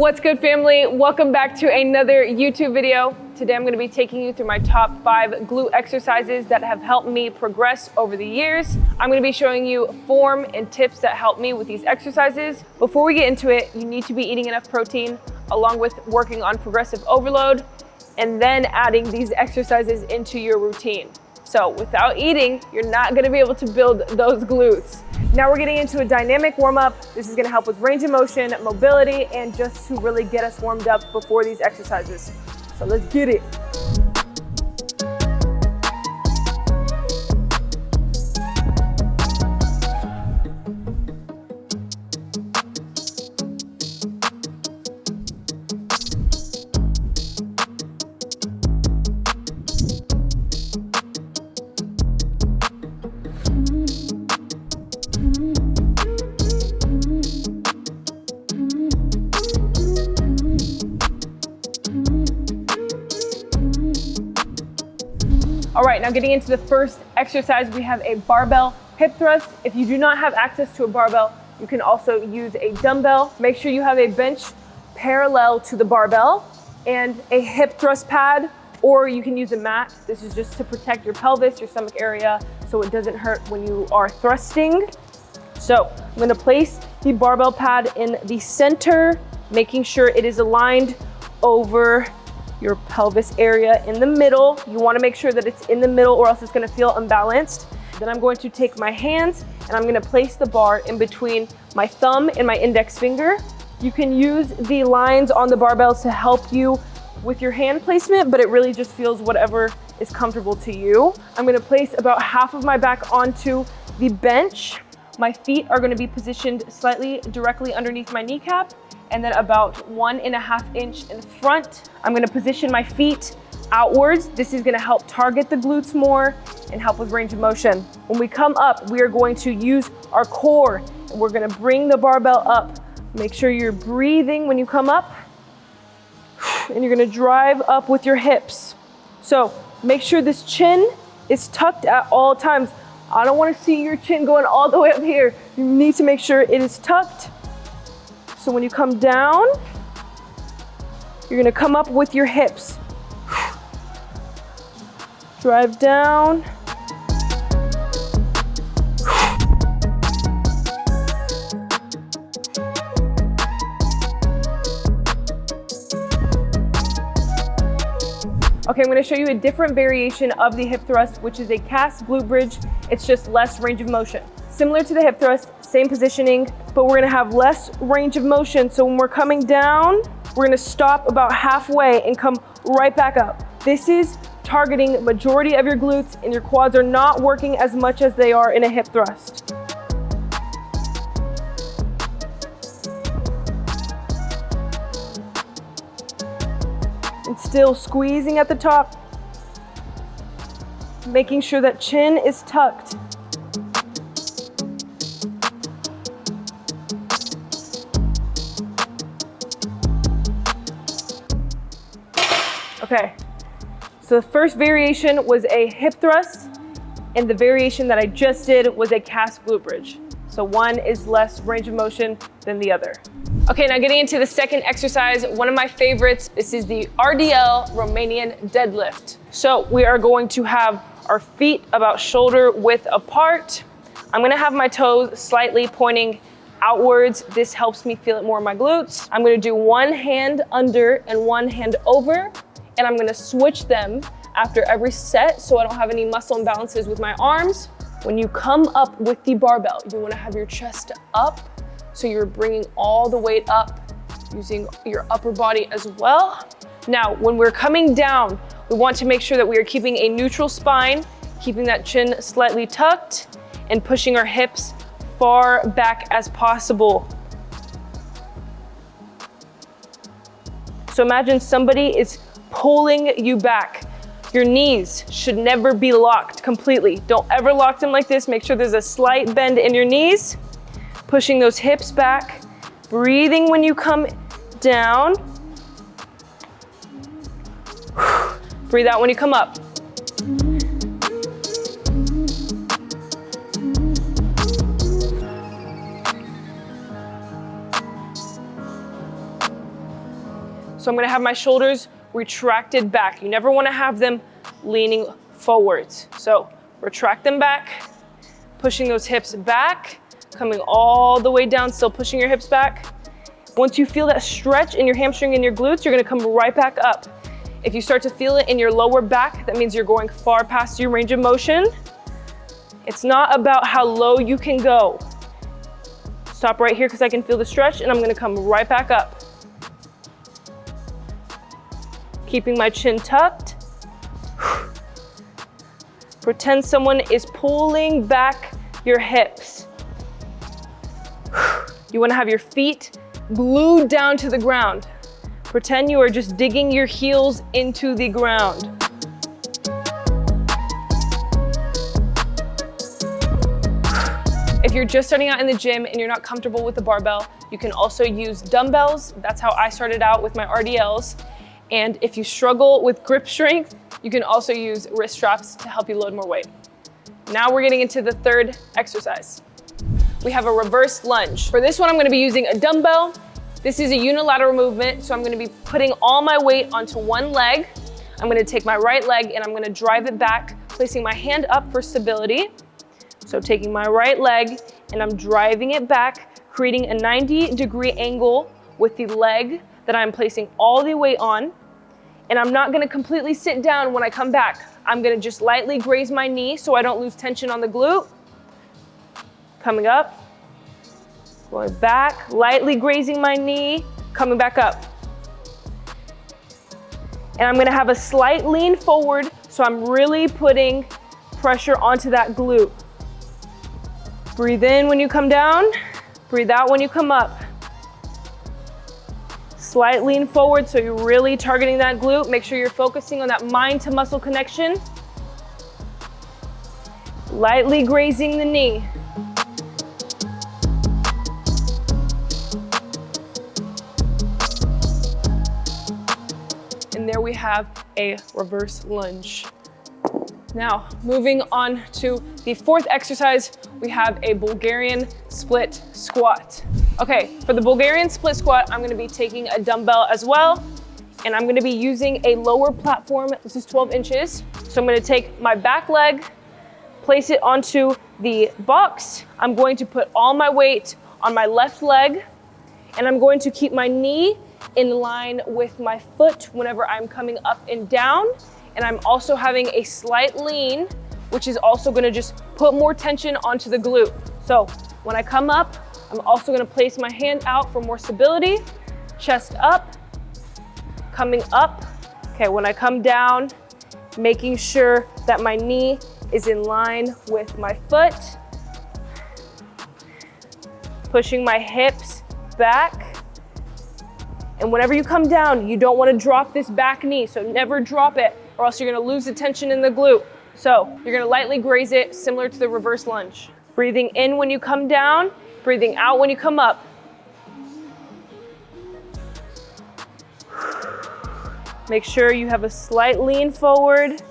What's good, family? Welcome back to another YouTube video. Today I'm going to be taking you through my top 5 glute exercises that have helped me progress over the years. I'm going to be showing you form and tips that help me with these exercises. Before we get into it, you need to be eating enough protein along with working on progressive overload and then adding these exercises into your routine. So without eating, you're not going to be able to build those glutes. Now we're getting into a dynamic warm-up. This is going to help with range of motion, mobility, and just to really get us warmed up before these exercises. So let's get it. All right, now getting into the first exercise, we have a barbell hip thrust. If you do not have access to a barbell, you can also use a dumbbell. Make sure you have a bench parallel to the barbell and a hip thrust pad, or you can use a mat. This is just to protect your pelvis, your stomach area, so it doesn't hurt when you are thrusting. So I'm gonna place the barbell pad in the center, making sure it is aligned over your pelvis area in the middle. You wanna make sure that it's in the middle or else it's gonna feel unbalanced. Then I'm going to take my hands and I'm gonna place the bar in between my thumb and my index finger. You can use the lines on the barbells to help you with your hand placement, but it really just feels whatever is comfortable to you. I'm gonna place about half of my back onto the bench. My feet are gonna be positioned slightly directly underneath my kneecap, and then about 1.5 inch in front. I'm gonna position my feet outwards. This is gonna help target the glutes more and help with range of motion. When we come up, we are going to use our core and we're gonna bring the barbell up. Make sure you're breathing when you come up and you're gonna drive up with your hips. So make sure this chin is tucked at all times. I don't wanna see your chin going all the way up here. You need to make sure it is tucked. So when you come down, you're gonna come up with your hips. Drive down. Okay, I'm gonna show you a different variation of the hip thrust, which is a cast glute bridge. It's just less range of motion. Similar to the hip thrust, same positioning, but we're gonna have less range of motion. So when we're coming down, we're gonna stop about halfway and come right back up. This is targeting majority of your glutes, and your quads are not working as much as they are in a hip thrust. And still squeezing at the top, making sure that chin is tucked. Okay, so the first variation was a hip thrust, and the variation that I just did was a cast glute bridge. So one is less range of motion than the other. Okay, now getting into the second exercise, one of my favorites, this is the RDL Romanian Deadlift. So we are going to have our feet about shoulder width apart. I'm gonna have my toes slightly pointing outwards. This helps me feel it more in my glutes. I'm gonna do one hand under and one hand over, and I'm gonna switch them after every set so I don't have any muscle imbalances with my arms. When you come up with the barbell, you wanna have your chest up, so you're bringing all the weight up using your upper body as well. Now, when we're coming down, we want to make sure that we are keeping a neutral spine, keeping that chin slightly tucked, and pushing our hips far back as possible. So imagine somebody is pulling you back. Your knees should never be locked completely. Don't ever lock them like this. Make sure there's a slight bend in your knees, pushing those hips back, breathing when you come down. Breathe out when you come up. So I'm gonna have my shoulders retracted back. You never wanna have them leaning forwards. So retract them back, pushing those hips back, coming all the way down, still pushing your hips back. Once you feel that stretch in your hamstring and your glutes, you're gonna come right back up. If you start to feel it in your lower back, that means you're going far past your range of motion. It's not about how low you can go. Stop right here because I can feel the stretch, and I'm gonna come right back up. Keeping my chin tucked. Pretend someone is pulling back your hips. You wanna have your feet glued down to the ground. Pretend you are just digging your heels into the ground. If you're just starting out in the gym and you're not comfortable with the barbell, you can also use dumbbells. That's how I started out with my RDLs. And if you struggle with grip strength, you can also use wrist straps to help you load more weight. Now we're getting into the third exercise. We have a reverse lunge. For this one, I'm gonna be using a dumbbell. This is a unilateral movement, so I'm gonna be putting all my weight onto one leg. I'm gonna take my right leg and I'm gonna drive it back, placing my hand up for stability. So taking my right leg and I'm driving it back, creating a 90-degree angle with the leg that I'm placing all the weight on. And I'm not gonna completely sit down when I come back. I'm gonna just lightly graze my knee so I don't lose tension on the glute. Coming up, going back, lightly grazing my knee, coming back up. And I'm gonna have a slight lean forward, so I'm really putting pressure onto that glute. Breathe in when you come down, breathe out when you come up. Slight lean forward, so you're really targeting that glute. Make sure you're focusing on that mind to muscle connection. Lightly grazing the knee. And there we have a reverse lunge. Now, moving on to the fourth exercise, we have a Bulgarian split squat. Okay, for the Bulgarian split squat, I'm gonna be taking a dumbbell as well, and I'm gonna be using a lower platform. This is 12 inches. So I'm gonna take my back leg, place it onto the box. I'm going to put all my weight on my left leg, and I'm going to keep my knee in line with my foot whenever I'm coming up and down. And I'm also having a slight lean, which is also gonna just put more tension onto the glute. So when I come up, I'm also gonna place my hand out for more stability, chest up, coming up. Okay, when I come down, making sure that my knee is in line with my foot, pushing my hips back. And whenever you come down, you don't wanna drop this back knee, so never drop it, or else you're gonna lose the tension in the glute. So you're gonna lightly graze it, similar to the reverse lunge. Breathing in when you come down, breathing out when you come up. Make sure you have a slight lean forward.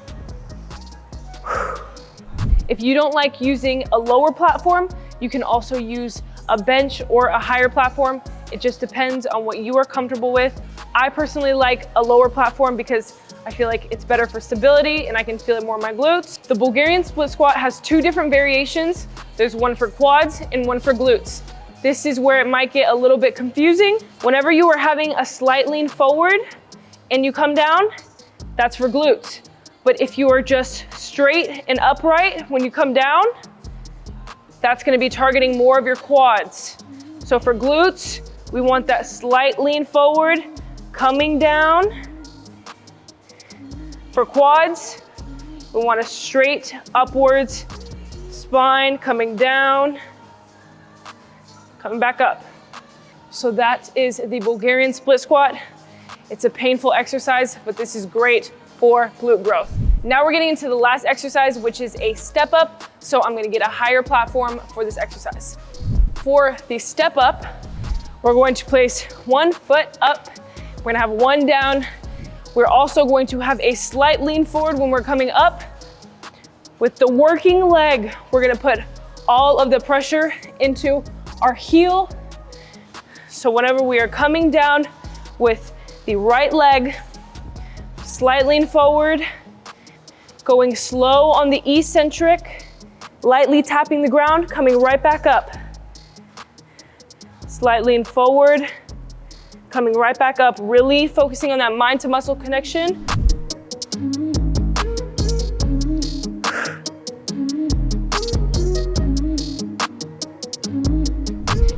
If you don't like using a lower platform, you can also use a bench or a higher platform. It just depends on what you are comfortable with. I personally like a lower platform because I feel like it's better for stability and I can feel it more in my glutes. The Bulgarian split squat has two different variations. There's one for quads and one for glutes. This is where it might get a little bit confusing. Whenever you are having a slight lean forward and you come down, that's for glutes. But if you are just straight and upright when you come down, that's gonna be targeting more of your quads. So for glutes, we want that slight lean forward, coming down. For quads, we want a straight upwards spine, coming down, coming back up. So that is the Bulgarian split squat. It's a painful exercise, but this is great for glute growth. Now we're getting into the last exercise, which is a step up. So I'm gonna get a higher platform for this exercise. For the step up, we're going to place one foot up. We're gonna have one down. We're also going to have a slight lean forward when we're coming up. With the working leg, we're gonna put all of the pressure into our heel. So whenever we are coming down with the right leg, slight lean forward, going slow on the eccentric, lightly tapping the ground, coming right back up. Slight lean forward, coming right back up, really focusing on that mind to muscle connection.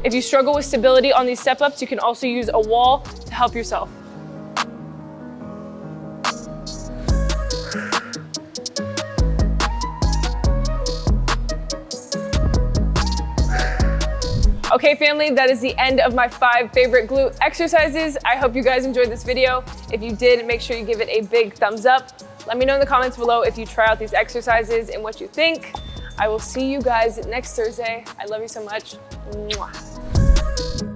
If you struggle with stability on these step-ups, you can also use a wall to help yourself. Okay, family, that is the end of my 5 favorite glute exercises. I hope you guys enjoyed this video. If you did, make sure you give it a big thumbs up. Let me know in the comments below if you try out these exercises and what you think. I will see you guys next Thursday. I love you so much. Mwah.